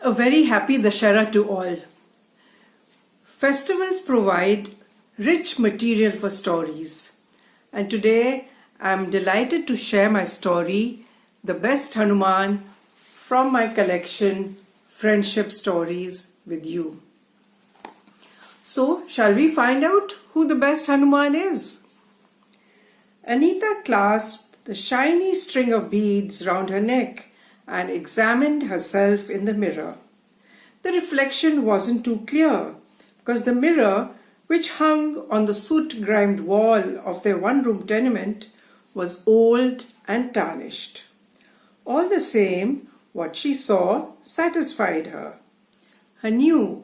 A very happy Dussehra to all. Festivals provide rich material for stories, and today I am delighted to share my story, The Best Hanuman, from my collection Friendship Stories with you. So, shall we find out who the best Hanuman is? Anita clasped the shiny string of beads round her neck and examined herself in the mirror. The reflection wasn't too clear because the mirror, which hung on the soot-grimed wall of their one-room tenement, was old and tarnished. All the same, what she saw satisfied her. Her new,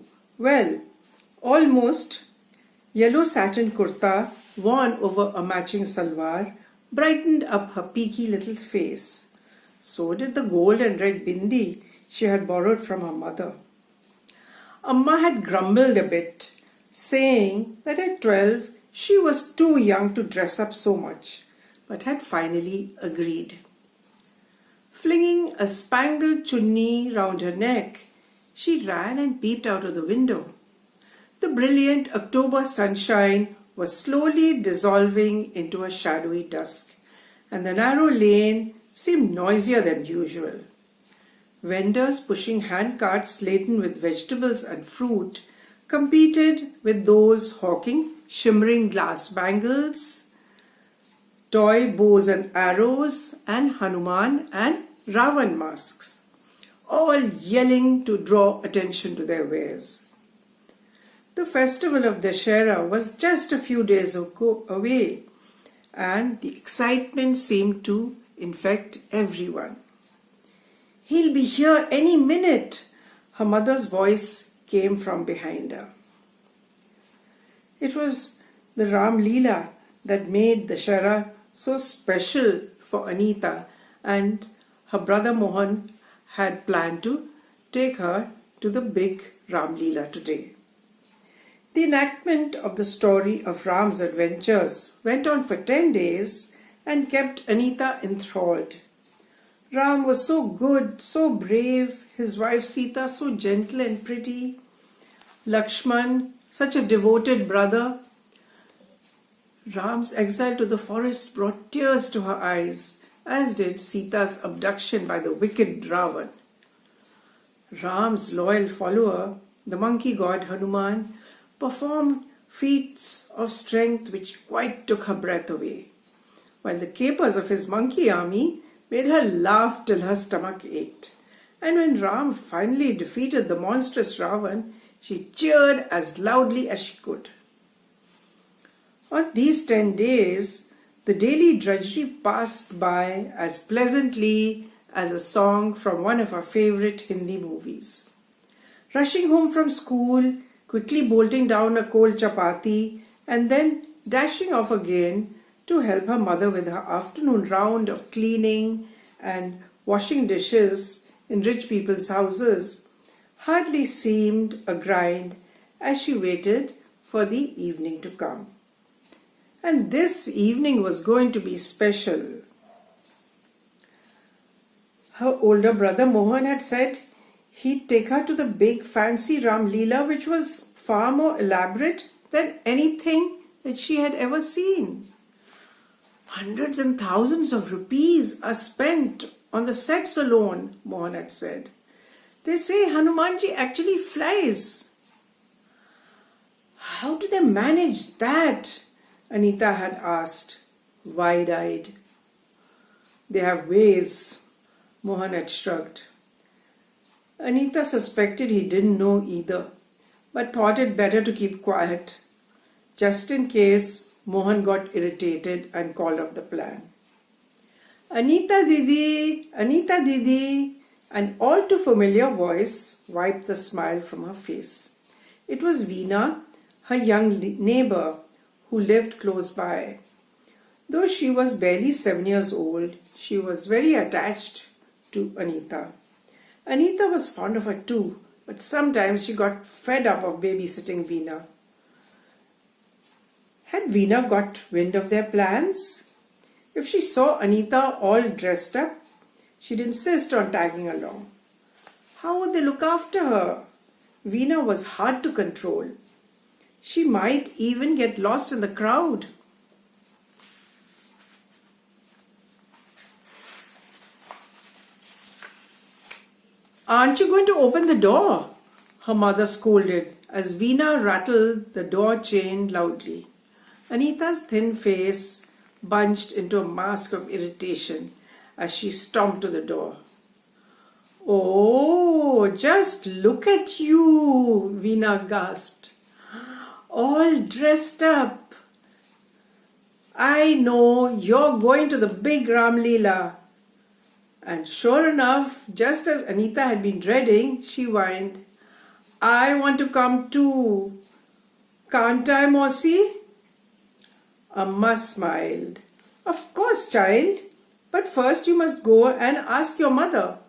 almost yellow satin kurta worn over a matching salwar brightened up her peaky little face. So did the gold and red bindi she had borrowed from her mother. Amma had grumbled a bit, saying that at 12 she was too young to dress up so much, but had finally agreed. Flinging a spangled chunni round her neck, she ran and peeped out of the window. The brilliant October sunshine was slowly dissolving into a shadowy dusk, and the narrow lane seemed noisier than usual. Vendors pushing hand carts laden with vegetables and fruit competed with those hawking shimmering glass bangles, toy bows and arrows, and Hanuman and Ravan masks, all yelling to draw attention to their wares. The festival of Dussehra was just a few days away, and the excitement seemed to infect everyone. "He'll be here any minute," her mother's voice came from behind her. It was the Ramlila that made Dussehra so special for Anita, and her brother Mohan had planned to take her to the big Ramlila today. The enactment of the story of Ram's adventures went on for 10 days and kept Anita enthralled. Ram was so good, so brave, his wife Sita so gentle and pretty, Lakshman such a devoted brother. Ram's exile to the forest brought tears to her eyes, as did Sita's abduction by the wicked Ravan. Ram's loyal follower, the monkey god Hanuman, performed feats of strength which quite took her breath away, while the capers of his monkey army made her laugh till her stomach ached. And when Ram finally defeated the monstrous Ravan, she cheered as loudly as she could. On these 10 days, the daily drudgery passed by as pleasantly as a song from one of our favorite Hindi movies. Rushing home from school, quickly bolting down a cold chapati, and then dashing off again to help her mother with her afternoon round of cleaning and washing dishes in rich people's houses hardly seemed a grind as she waited for the evening to come. And this evening was going to be special. Her older brother Mohan had said he'd take her to the big fancy Ramlila, which was far more elaborate than anything that she had ever seen. Hundreds and thousands of rupees are spent on the sets alone, Mohan had said. They say Hanumanji actually flies. How do they manage that? Anita had asked, wide-eyed. They have ways, Mohan had shrugged. Anita suspected he didn't know either, but thought it better to keep quiet, just in case Mohan got irritated and called off the plan. Anita Didi, an all too familiar voice wiped the smile from her face. It was Veena, her young neighbor, who lived close by. Though she was barely 7 years old, she was very attached to Anita. Anita was fond of her too, but sometimes she got fed up of babysitting Veena. Had Veena got wind of their plans? If she saw Anita all dressed up, she'd insist on tagging along. How would they look after her? Veena was hard to control. She might even get lost in the crowd. Aren't you going to open the door? Her mother scolded as Veena rattled the door chain loudly. Anita's thin face bunched into a mask of irritation as she stomped to the door. Oh, just look at you, Veena gasped. All dressed up. I know you're going to the big Ramlila. And sure enough, just as Anita had been dreading, she whined, I want to come too. Can't I, Mossy? Amma smiled. Of course, child. But first you must go and ask your mother.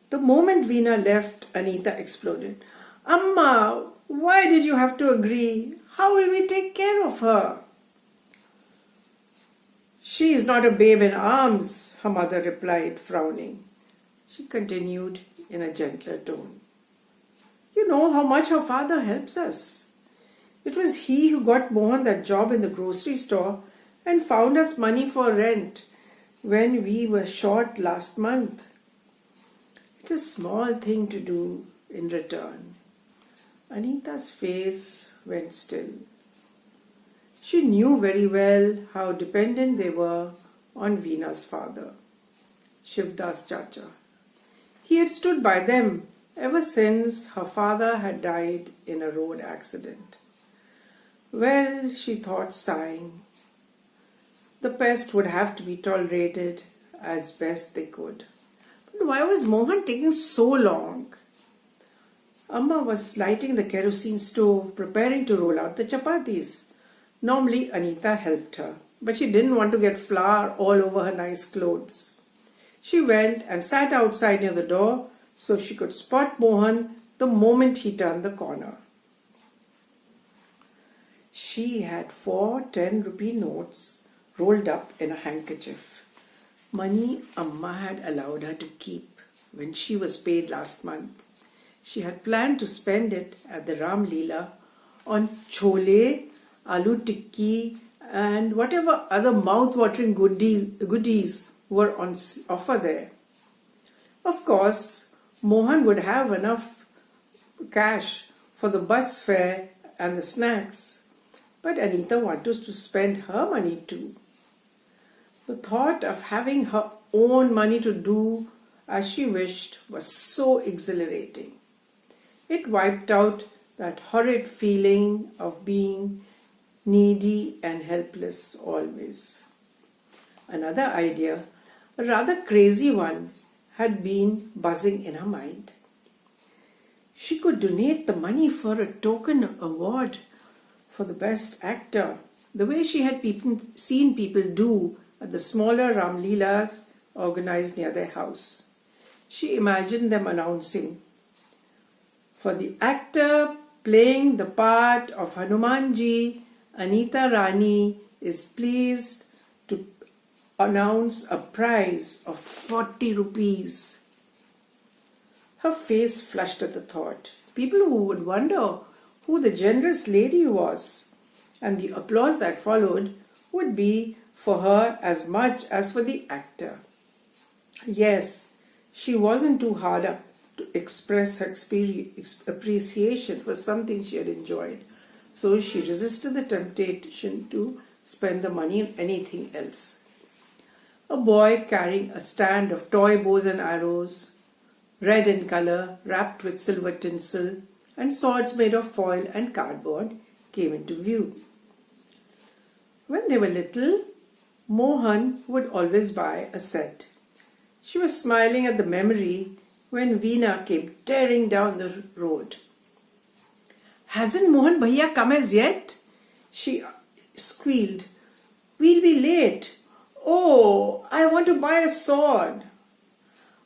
The moment Veena left, Anita exploded. Amma, why did you have to agree? How will we take care of her? She is not a babe in arms, her mother replied, frowning. She continued in a gentler tone. You know how much her father helps us. It was he who got Mohan that job in the grocery store and found us money for rent when we were short last month. It's a small thing to do in return. Anita's face went still. She knew very well how dependent they were on Veena's father, Shivdas Chacha. He had stood by them ever since her father had died in a road accident. Well, she thought, sighing, the pest would have to be tolerated as best they could. But why was Mohan taking so long? Amma was lighting the kerosene stove, preparing to roll out the chapatis. Normally, Anita helped her, but she didn't want to get flour all over her nice clothes. She went and sat outside near the door so she could spot Mohan the moment he turned the corner. She had 4 10-rupee notes rolled up in a handkerchief. Money Amma had allowed her to keep when she was paid last month. She had planned to spend it at the Ramlila on chole, Aloud tikki and whatever other mouth-watering goodies were on offer there. Of course, Mohan would have enough cash for the bus fare and the snacks, but Anita wanted to spend her money too. The thought of having her own money to do as she wished was so exhilarating. It wiped out that horrid feeling of being needy and helpless always. Another idea, a rather crazy one, had been buzzing in her mind. She could donate the money for a token award for the best actor, the way she had seen people do at the smaller Ramlilas organized near their house. She imagined them announcing, for the actor playing the part of Hanumanji, Anita Rani is pleased to announce a prize of 40 rupees. Her face flushed at the thought. People who would wonder who the generous lady was, and the applause that followed would be for her as much as for the actor. Yes, she wasn't too hard up to express her appreciation for something she had enjoyed, so she resisted the temptation to spend the money on anything else. A boy carrying a stand of toy bows and arrows, red in color, wrapped with silver tinsel, and swords made of foil and cardboard, came into view. When they were little, Mohan would always buy a set. She was smiling at the memory when Veena came tearing down the road. Hasn't Mohan Bhaiya come as yet? She squealed. We'll be late. Oh, I want to buy a sword.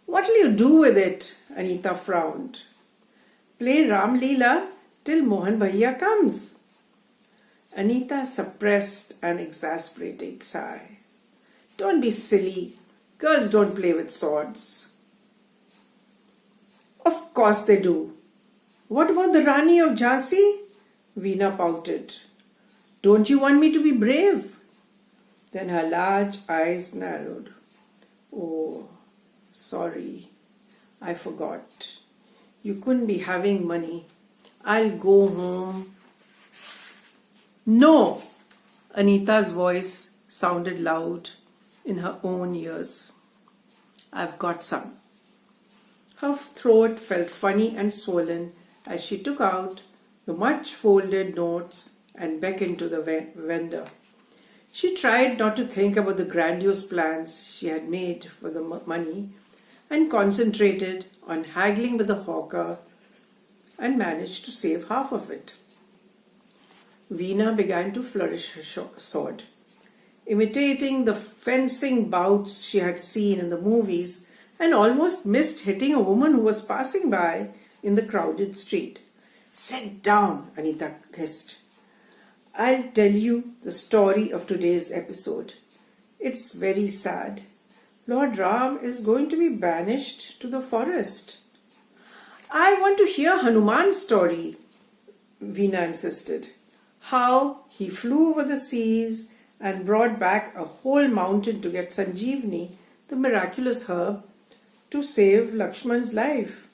What'll you do with it? Anita frowned. Play Ramlila till Mohan Bhaiya comes. Anita suppressed an exasperated sigh. Don't be silly. Girls don't play with swords. Of course they do. What about the Rani of Jhansi? Veena pouted. Don't you want me to be brave? Then her large eyes narrowed. Oh, sorry, I forgot. You couldn't be having money. I'll go home. No! Anita's voice sounded loud in her own ears. I've got some. Her throat felt funny and swollen as she took out the much folded notes and beckoned to the vendor. She tried not to think about the grandiose plans she had made for the money and concentrated on haggling with the hawker and managed to save half of it. Veena began to flourish her sword. Imitating the fencing bouts she had seen in the movies and almost missed hitting a woman who was passing by in the crowded street. Sit down, Anita hissed. I'll tell you the story of today's episode. It's very sad. Lord Ram is going to be banished to the forest. I want to hear Hanuman's story, Veena insisted. How he flew over the seas and brought back a whole mountain to get Sanjeevani, the miraculous herb, to save Lakshman's life.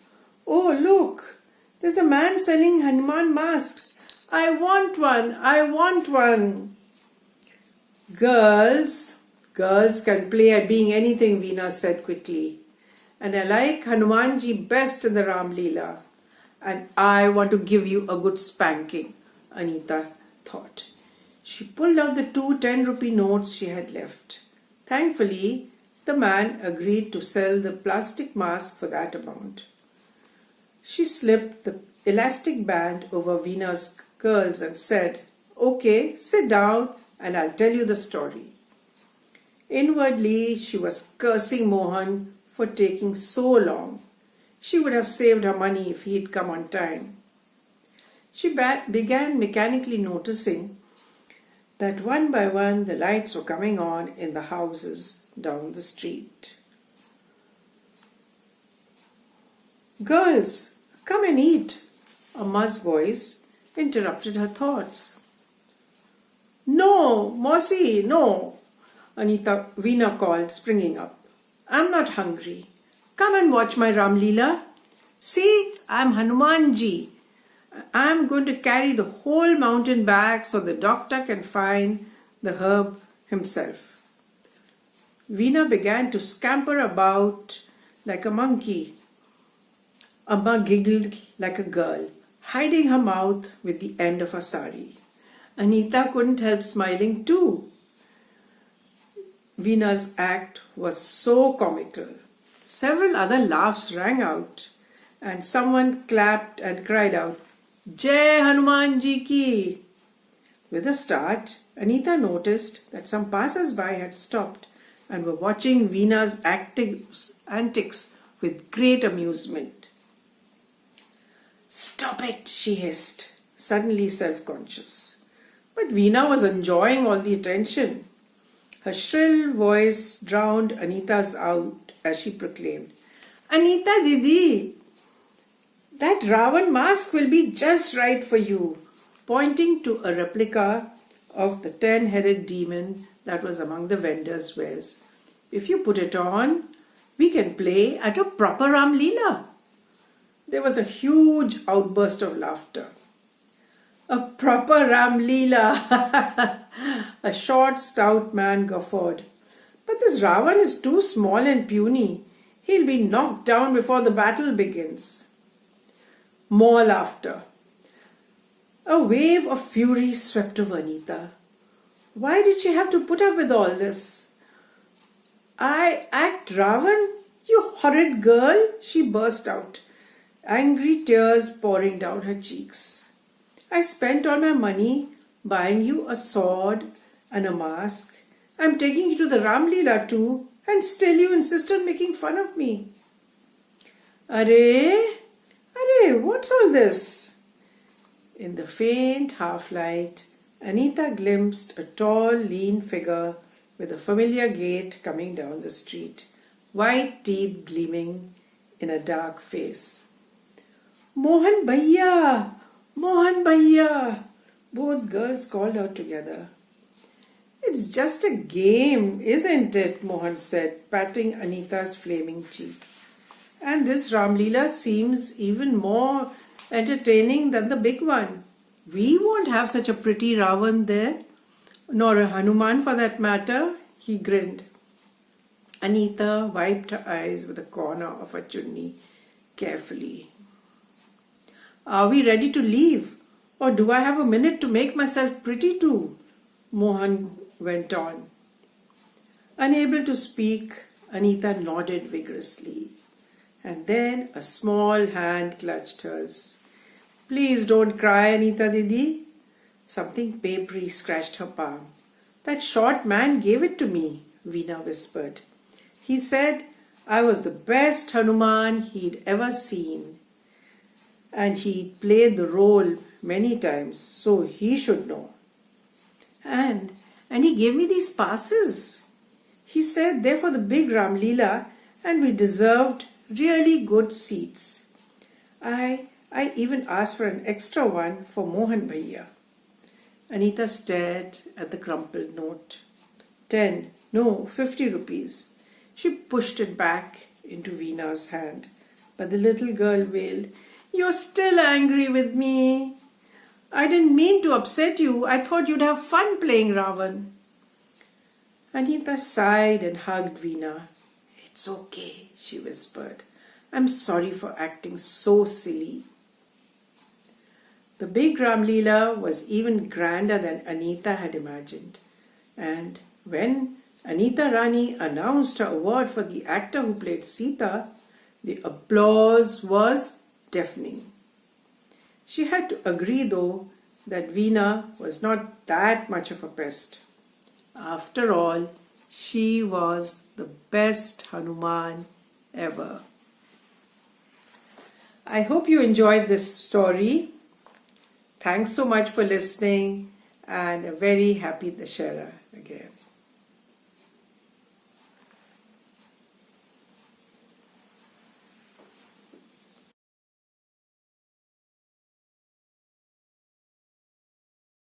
Oh, look! There's a man selling Hanuman masks. I want one! I want one! Girls can play at being anything, Veena said quickly. And I like Hanumanji best in the Ramlila. And I want to give you a good spanking, Anita thought. She pulled out the 2 10-rupee notes she had left. Thankfully, the man agreed to sell the plastic mask for that amount. She slipped the elastic band over Veena's curls and said, Okay, sit down and I'll tell you the story. Inwardly, she was cursing Mohan for taking so long. She would have saved her money if he had come on time. She began mechanically noticing that one by one the lights were coming on in the houses down the street. Girls, come and eat, Amma's voice interrupted her thoughts. No, Mossy, no, Veena called, springing up. I'm not hungry. Come and watch my Ramlila. See, I'm Hanumanji. I'm going to carry the whole mountain back so the doctor can find the herb himself. Veena began to scamper about like a monkey. Amma giggled like a girl, hiding her mouth with the end of her sari. Anita couldn't help smiling too. Veena's act was so comical. Several other laughs rang out, and someone clapped and cried out, Jai Hanumanji ki! With a start, Anita noticed that some passers-by had stopped and were watching Veena's antics with great amusement. Stop it, she hissed, suddenly self-conscious. But Veena was enjoying all the attention. Her shrill voice drowned Anita's out as she proclaimed, Anita Didi, that Ravan mask will be just right for you, pointing to a replica of the 10-headed demon that was among the vendors' wares. If you put it on, we can play at a proper Ramlila. There was a huge outburst of laughter. A proper Ramlila! A short, stout man guffawed. But this Ravan is too small and puny. He'll be knocked down before the battle begins. More laughter. A wave of fury swept over Anita. Why did she have to put up with all this? I act Ravan? You horrid girl! She burst out, angry tears pouring down her cheeks. I spent all my money buying you a sword and a mask. I'm taking you to the Ramlila too, and still you insist on making fun of me. Arey, what's all this? In the faint half-light, Anita glimpsed a tall, lean figure with a familiar gait coming down the street, white teeth gleaming in a dark face. Mohan Bhaiya! Mohan Bhaiya! Both girls called out together. It's just a game, isn't it? Mohan said, patting Anita's flaming cheek. And this Ramlila seems even more entertaining than the big one. We won't have such a pretty Ravan there, nor a Hanuman for that matter, he grinned. Anita wiped her eyes with a corner of her chunni carefully. Are we ready to leave? Or do I have a minute to make myself pretty too? Mohan went on. Unable to speak, Anita nodded vigorously. And then a small hand clutched hers. Please don't cry, Anita Didi. Something papery scratched her palm. That short man gave it to me, Veena whispered. He said I was the best Hanuman he'd ever seen. And he'd played the role many times, so he should know. And he gave me these passes. He said they're for the big Ramlila and we deserved really good seats. I even asked for an extra one for Mohan Bhaiya. Anita stared at the crumpled note. 10, no, 50 rupees. She pushed it back into Veena's hand. But the little girl wailed, You're still angry with me. I didn't mean to upset you. I thought you'd have fun playing Ravan. Anita sighed and hugged Veena. It's okay, she whispered. I'm sorry for acting so silly. The big Ramlila was even grander than Anita had imagined. And when Anita Rani announced her award for the actor who played Sita, the applause was deafening. She had to agree, though, that Veena was not that much of a pest. After all, she was the best Hanuman ever. I hope you enjoyed this story. Thanks so much for listening and a very happy Dussehra again.